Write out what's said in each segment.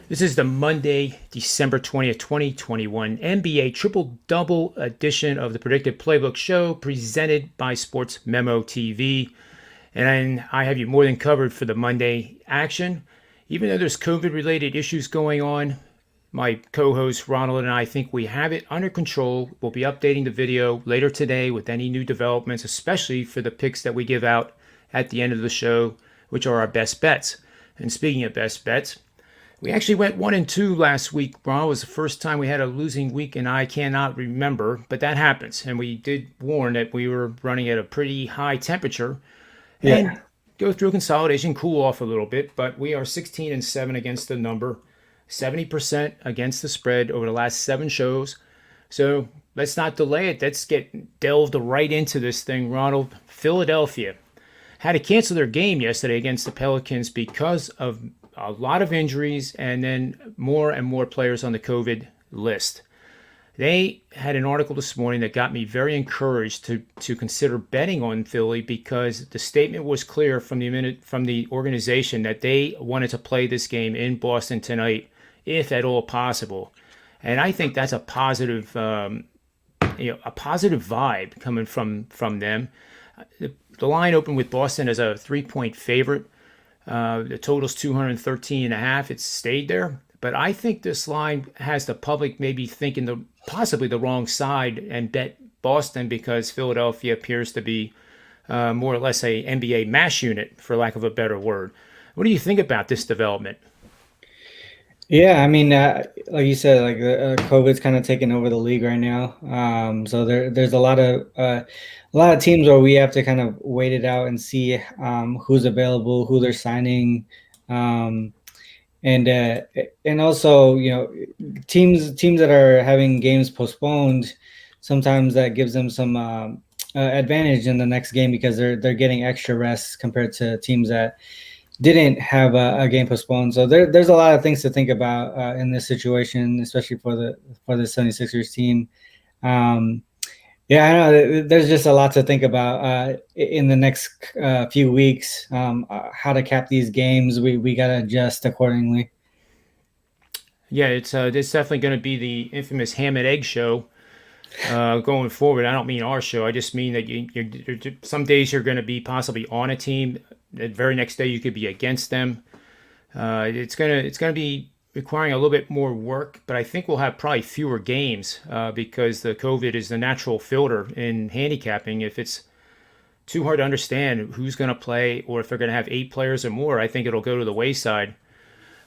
This is the Monday, December 20th, 2021 NBA Triple Double edition of the Predictive Playbook Show presented by SportsMemo TV. And I have you more than covered for the Monday action. Even though there's COVID related issues going on, my co host Ronald and I think we have it under control. We'll be updating the video later today with any new developments, especially for the picks that we give out at the end of the show, which are our best bets. And speaking of best bets, we actually went 1-2 last week. Ron, it was the first time we had a losing week, and I cannot remember, but that happens. And we did warn that we were running at a pretty high temperature Yeah. and go through consolidation, cool off a little bit. But we are 16-7 against the number, 70% against the spread over the last 7 shows. So let's not delay it. Let's get delved right into this thing, Ronald. Philadelphia had to cancel their game yesterday against the Pelicans because of a lot of injuries and then more and more players on the COVID list. They had an article this morning that got me very encouraged to consider betting on Philly because the statement was clear from the organization that they wanted to play this game in Boston tonight, if at all possible. And I think that's a positive, a positive vibe coming from them. The line opened with Boston as a 3-point favorite. The total's 213 and a half. It's stayed there. But I think this line has the public maybe thinking possibly the wrong side and bet Boston because Philadelphia appears to be more or less a NBA mash unit, for lack of a better word. What do you think about this development? Yeah, I mean, like you said, like COVID's kind of taking over the league right now. So there's a lot of teams where we have to kind of wait it out and see who's available, who they're signing, um, and also teams that are having games postponed. Sometimes that gives them some advantage in the next game because they're getting extra rest compared to teams that didn't have a game postponed. So there's a lot of things to think about in this situation, especially for the 76ers team. Um, yeah, I know there's just a lot to think about in the next few weeks. How to cap these games, we got to adjust accordingly. Yeah, it's definitely going to be the infamous ham and egg show going forward. I don't mean our show. I just mean that some days you're going to be possibly on a team. The very next day you could be against them. It's gonna be requiring a little bit more work, but I think we'll have probably fewer games because the COVID is the natural filter in handicapping. If it's too hard to understand who's going to play or if they're going to have 8 players or more, I think it'll go to the wayside.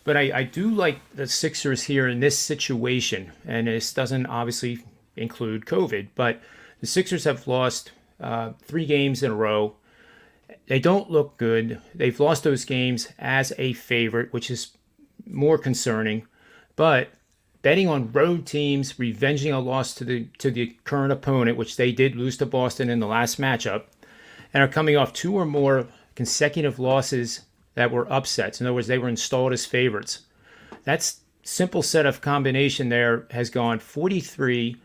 But I do like the Sixers here in this situation, and this doesn't obviously include COVID, but the Sixers have lost 3 games in a row. They don't look good. They've lost those games as a favorite, which is more concerning. But betting on road teams revenging a loss to the current opponent, which they did lose to Boston in the last matchup, and are coming off 2 or more consecutive losses that were upsets. In other words, they were installed as favorites. That simple set of combination there has gone 43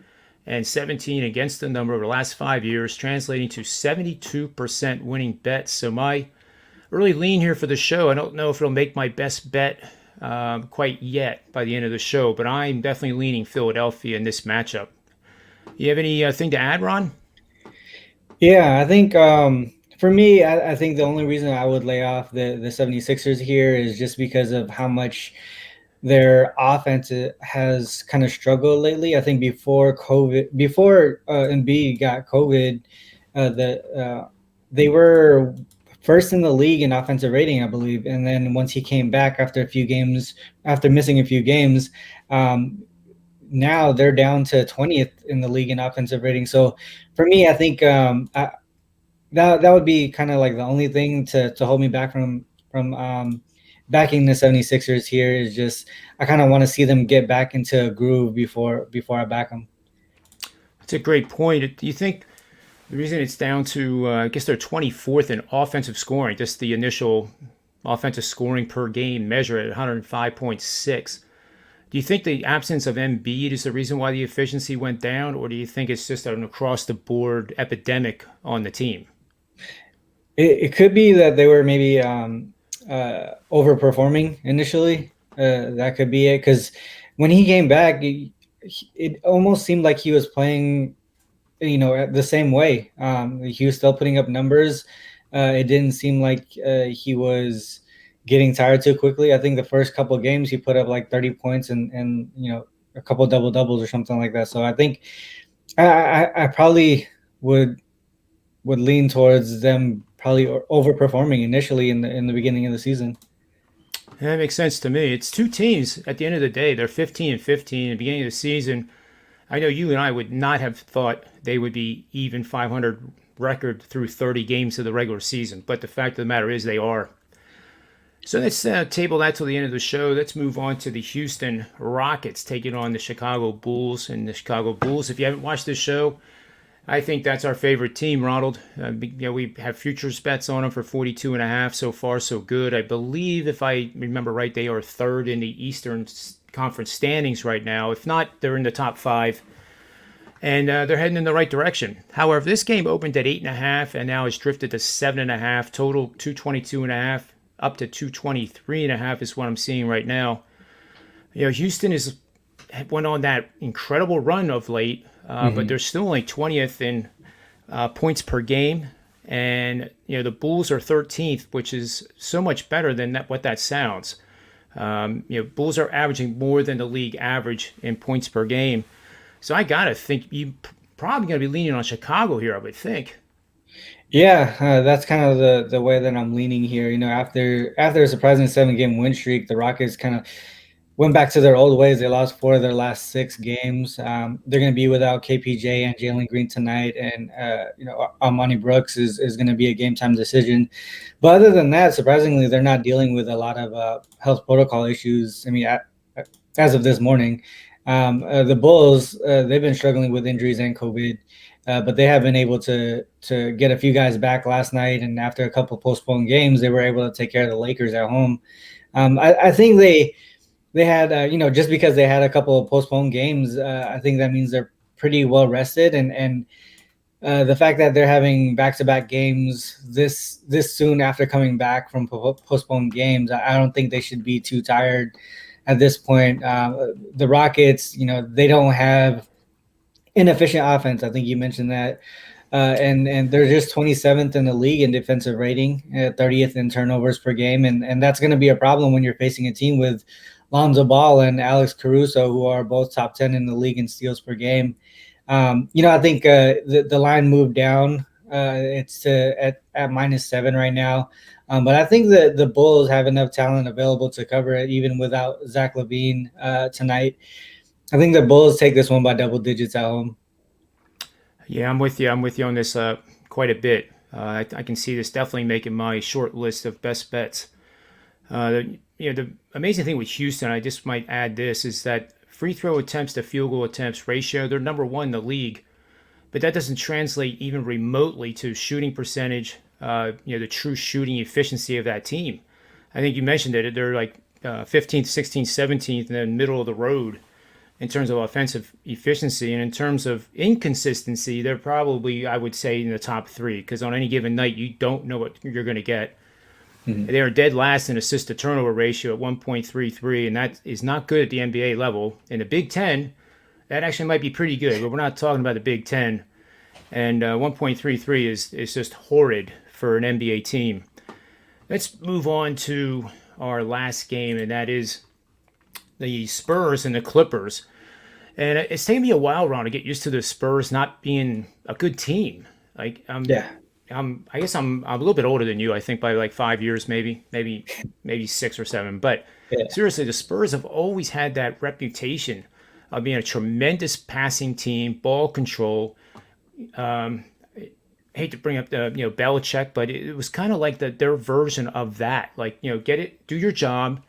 and 17 against the number over the last 5 years, translating to 72% winning bets. So my early lean here for the show, I don't know if it'll make my best bet quite yet by the end of the show, but I'm definitely leaning Philadelphia in this matchup. You have anything to add, Ron? Yeah, I think for me, I think the only reason I would lay off the 76ers here is just because of how much their offense has kind of struggled lately. I think before Embiid got COVID, they were first in the league in offensive rating, I believe. And then once he came back after a few games, after missing a few games, um, now they're down to 20th in the league in offensive rating. So for me, I think that would be kind of like the only thing to hold me back from backing the 76ers here is just I kind of want to see them get back into a groove before I back them. That's a great point. Do you think the reason it's down to, I guess they're 24th in offensive scoring, just the initial offensive scoring per game measure at 105.6? Do you think the absence of Embiid is the reason why the efficiency went down, or do you think it's just an across the board epidemic on the team? It could be that they were maybe overperforming initially. that could be it. Because when he came back, it almost seemed like he was playing, the same way. He was still putting up numbers. It didn't seem like he was getting tired too quickly. I think the first couple of games he put up like 30 points and a couple double doubles or something like that. So I think I probably would lean towards them probably overperforming initially in the beginning of the season. That makes sense to me. It's two teams at the end of the day. They're 15 and 15 at the beginning of the season. I know you and I would not have thought they would be even 500 record through 30 games of the regular season, but the fact of the matter is they are. So let's table that till the end of the show. Let's move on to the Houston Rockets taking on the Chicago Bulls. And the Chicago Bulls, if you haven't watched this show, I think that's our favorite team, Ronald. We have futures bets on them for 42.5. So far, so good. I believe, if I remember right, they are third in the Eastern Conference standings right now. If not, they're in the top five. And they're heading in the right direction. However, this game opened at 8.5 and now has drifted to 7.5. Total 222.5 up to 223.5 is what I'm seeing right now. Houston went on that incredible run of late, but they're still only 20th in points per game, and the Bulls are 13th, which is so much better than what that sounds. Bulls are averaging more than the league average in points per game, so I gotta think you probably gonna be leaning on Chicago here, I would think. Yeah, that's kind of the way that I'm leaning here. After a surprising 7 game win streak, the Rockets kind of went back to their old ways. They lost 4 of their last 6 games. They're going to be without KPJ and Jalen Green tonight, and Amani Brooks is going to be a game time decision. But other than that, surprisingly, they're not dealing with a lot of health protocol issues. I mean, as of this morning, the Bulls they've been struggling with injuries and COVID. But they have been able to get a few guys back last night, and after a couple postponed games, they were able to take care of the Lakers at home. I think they had just because they had a couple of postponed games, I think that means they're pretty well rested, and the fact that they're having back-to-back games this soon after coming back from postponed games, I don't think they should be too tired at this point. The Rockets, they don't have inefficient offense. I think you mentioned that. And they're just 27th in the league in defensive rating, 30th in turnovers per game. And that's going to be a problem when you're facing a team with Lonzo Ball and Alex Caruso, who are both top 10 in the league in steals per game. I think the line moved down. It's at -7 right now. But I think that the Bulls have enough talent available to cover it, even without Zach LaVine tonight. I think the Bulls take this one by double digits at home. Yeah, I'm with you. I'm with you on this quite a bit. I can see this definitely making my short list of best bets. The amazing thing with Houston, I just might add this, is that free throw attempts to field goal attempts ratio, they're number one in the league, but that doesn't translate even remotely to shooting percentage, the true shooting efficiency of that team. I think you mentioned it. They're like 15th, 16th, 17th in the middle of the road in terms of offensive efficiency. And in terms of inconsistency, they're probably, I would say, in the top three, because on any given night, you don't know what you're going to get. Mm-hmm. They are dead last in assist to turnover ratio at 1.33, and that is not good at the NBA level. In the Big Ten, that actually might be pretty good, but we're not talking about the Big Ten. And 1.33 is just horrid for an NBA team. Let's move on to our last game, and that is the Spurs and the Clippers. And it's taken me a while, Ron, to get used to the Spurs not being a good team. I guess I'm a little bit older than you. I think by like 5 years, maybe 6 or 7. But seriously, the Spurs have always had that reputation of being a tremendous passing team, ball control. I hate to bring up the Belichick, but it was kind of like their version of that. Like, get it, do your job.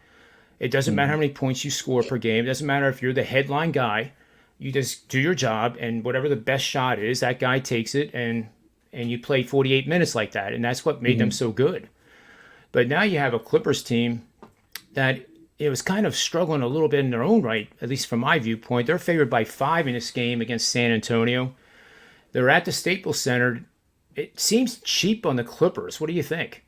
It doesn't matter how many points you score per game. It doesn't matter if you're the headline guy. You just do your job, and whatever the best shot is, that guy takes it, and you play 48 minutes like that, and that's what made them so good. But now you have a Clippers team that it was kind of struggling a little bit in their own right, at least from my viewpoint. They're favored by 5 in this game against San Antonio. They're at the Staples Center. It seems cheap on the Clippers. What do you think?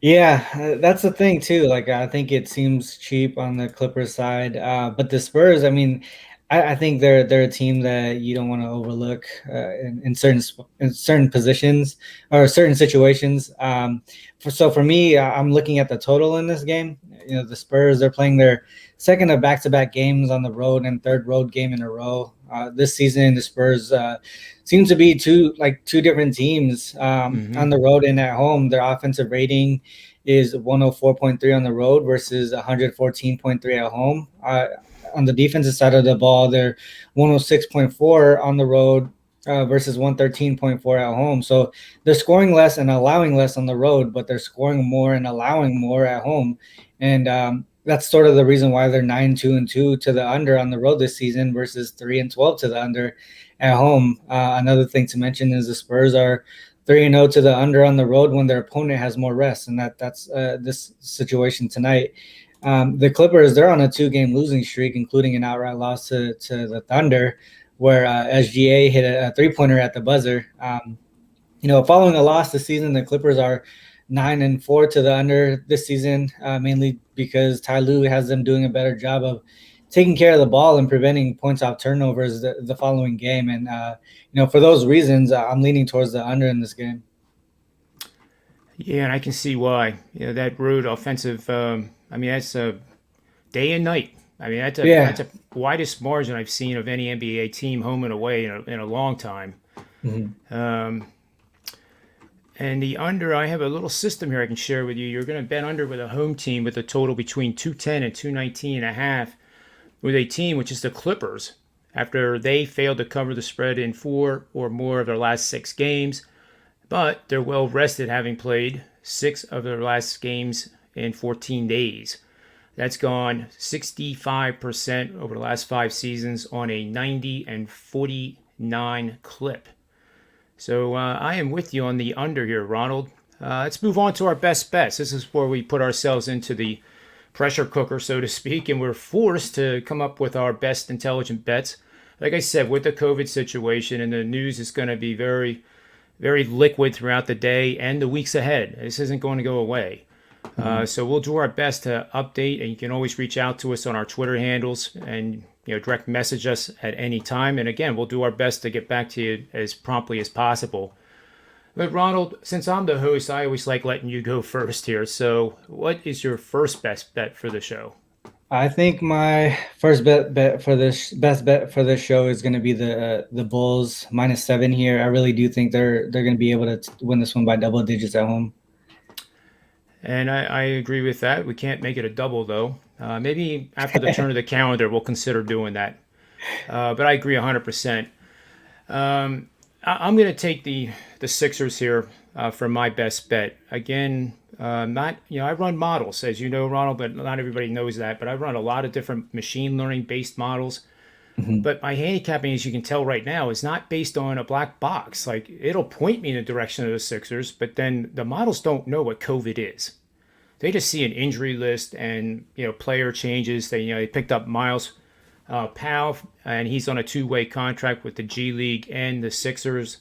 Yeah, that's the thing too. Like, I think it seems cheap on the Clippers side, but the Spurs. I mean, I think they're a team that you don't want to overlook in certain positions or certain situations. For me, I'm looking at the total in this game. You know, the Spurs, they're playing their second of back-to-back games on the road and third road game in a row. This season, the Spurs seems to be two different teams Hmm. on the road and at home. Their offensive rating is 104.3 on the road versus 114.3 at home. On the defensive side of the ball, they're 106.4 on the road versus 113.4 at home. So they're scoring less and allowing less on the road, but they're scoring more and allowing more at home. And that's sort of the reason why they're 9-2-2 to the under on the road this season versus 3-12 to the under at home. Another thing to mention is the Spurs are 3-0 to the under on the road when their opponent has more rest, and that's this situation tonight. The Clippers, they're on a 2-game losing streak, including an outright loss to the Thunder, where SGA hit a 3-pointer at the buzzer. Following a loss this season, the Clippers are 9-4 to the under this season, mainly because Ty Lue has them doing a better job of taking care of the ball and preventing points off turnovers the following game. And for those reasons, I'm leaning towards the under in this game. Yeah, and I can see why. That road offensive. I mean, that's a day and night. I mean, that's Yeah. a widest margin I've seen of any NBA team home and away in a long time. Mhm. And the under, I have a little system here I can share with you. You're going to bet under with a home team with a total between 210 and 219.5, with a team which is the Clippers, after they failed to cover the spread in 4 or more of their last 6 games. But they're well rested, having played 6 of their last games in 14 days. That's gone 65% over the last 5 seasons on a 90 and 49 clip. So I am with you on the under here, Ronald. Let's move on to our best bets. This is where we put ourselves into the pressure cooker, so to speak, and we're forced to come up with our best intelligent bets. Like I said, with the COVID situation, and the news is going to be very, very liquid throughout the day and the weeks ahead. This isn't going to go away. Mhm. So we'll do our best to update, and you can always reach out to us on our Twitter handles and direct message us at any time. And again, we'll do our best to get back to you as promptly as possible. But Ronald, since I'm the host, I always like letting you go first here. So, what is your first best bet for the show? I think my first bet for this best bet for this show is going to be the Bulls -7 here. I really do think they're going to be able to win this one by double digits at home. And I agree with that. We can't make it a double though. Maybe after the turn of the calendar, we'll consider doing that. But I agree 100%. I'm going to take the Sixers here for my best bet. Again, not I run models, as you know, Ronald, but not everybody knows that. But I run a lot of different machine learning based models. Mhm. But my handicapping, as you can tell right now, is not based on a black box. Like, it'll point me in the direction of the Sixers, but then the models don't know what COVID is. They just see an injury list and player changes. They picked up Miles Powell, and he's on a two-way contract with the G League and the Sixers.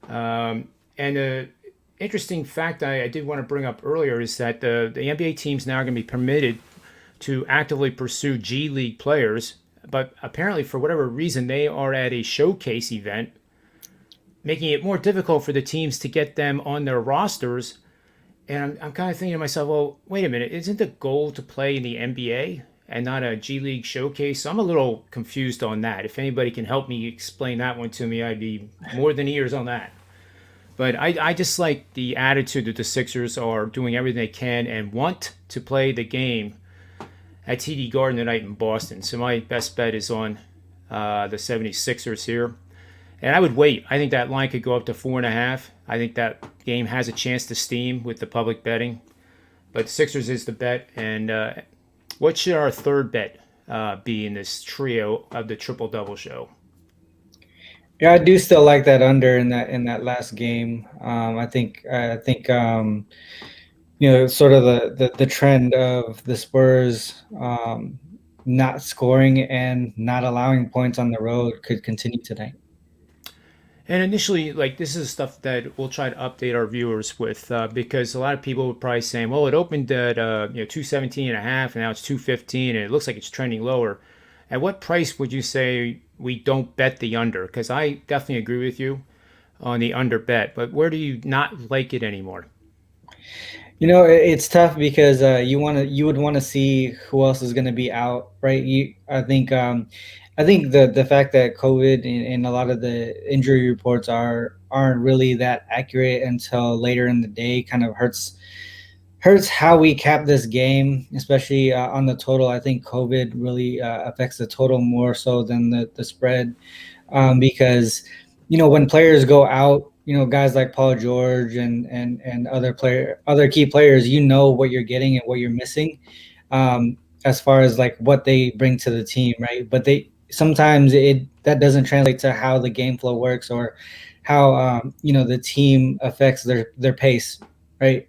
And the interesting fact I did want to bring up earlier is that the NBA teams now are going to be permitted to actively pursue G League players, but apparently for whatever reason they are at a showcase event, making it more difficult for the teams to get them on their rosters. And I'm kind of thinking to myself, well, wait a minute, isn't the goal to play in the NBA and not a G League showcase? So I'm a little confused on that. If anybody can help me explain that one to me, I'd be more than ears on that. But I just like the attitude that the Sixers are doing everything they can and want to play the game at TD Garden tonight in Boston. So my best bet is on the 76ers here. And I would wait. I think that line could go up to 4.5. I think that game has a chance to steam with the public betting. But Sixers is the bet. And what should our third bet be in this trio of the triple double show? Yeah, I do still like that under in that last game. I think sort of the trend of the Spurs not scoring and not allowing points on the road could continue tonight. And initially, like this is stuff that we'll try to update our viewers with because a lot of people were probably saying, well, it opened at 217 and a half and now it's 215 and it looks like it's trending lower. At what price would you say we don't bet the under? Because I definitely agree with you on the under bet, but where do you not like it anymore? It's tough because you would want to see who else is going to be out, right? I think the fact that COVID and a lot of the injury reports aren't really that accurate until later in the day kind of hurts how we cap this game, especially on the total. I think COVID really affects the total more so than the spread, because when players go out, guys like Paul George and other key players, what you're getting and what you're missing, as far as like what they bring to the team, right? But they sometimes it that doesn't translate to how the game flow works or how the team affects their pace, right?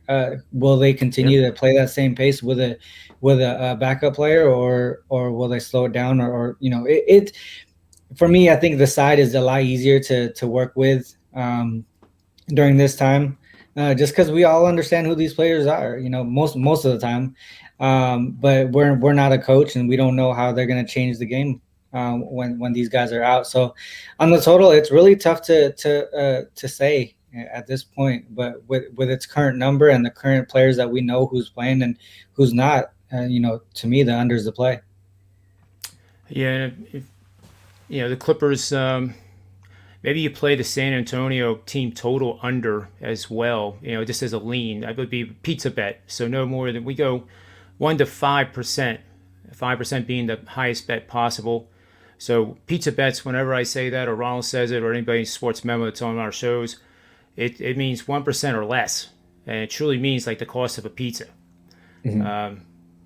Will they Yep. continue to play that same pace with a backup player, or will they slow it down, or for me, I think the side is a lot easier to work with during this time, just because we all understand who these players are. Most of the time, but we're not a coach, and we don't know how they're going to change the game when these guys are out. So, on the total, it's really tough to say at this point. But with its current number and the current players that we know who's playing and who's not, to me, the under is the play. Yeah, if, the Clippers. Maybe you play the San Antonio team total under as well. Just as a lean, that would be pizza bet. So no more than we go 1 to 5%. 5% being the highest bet possible. So pizza bets. Whenever I say that, or Ronald says it, or anybody in sports memo that's on our shows, it means 1% or less, and it truly means like the cost of a pizza. Mhm.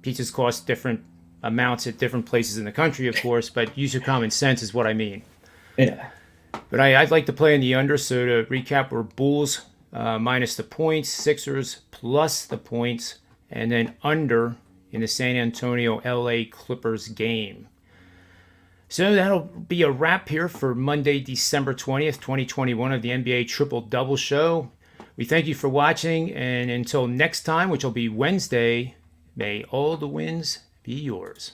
Pizzas cost different amounts at different places in the country, of course, but use your common sense is what I mean. Yeah. But I'd like to play in the under. So to recap, we're Bulls minus the points, Sixers plus the points, and then under in the San Antonio LA Clippers game. So that'll be a wrap here for Monday, December 20th, 2021 of the NBA Triple Double Show. We thank you for watching, and until next time, which will be Wednesday, may all the wins be yours.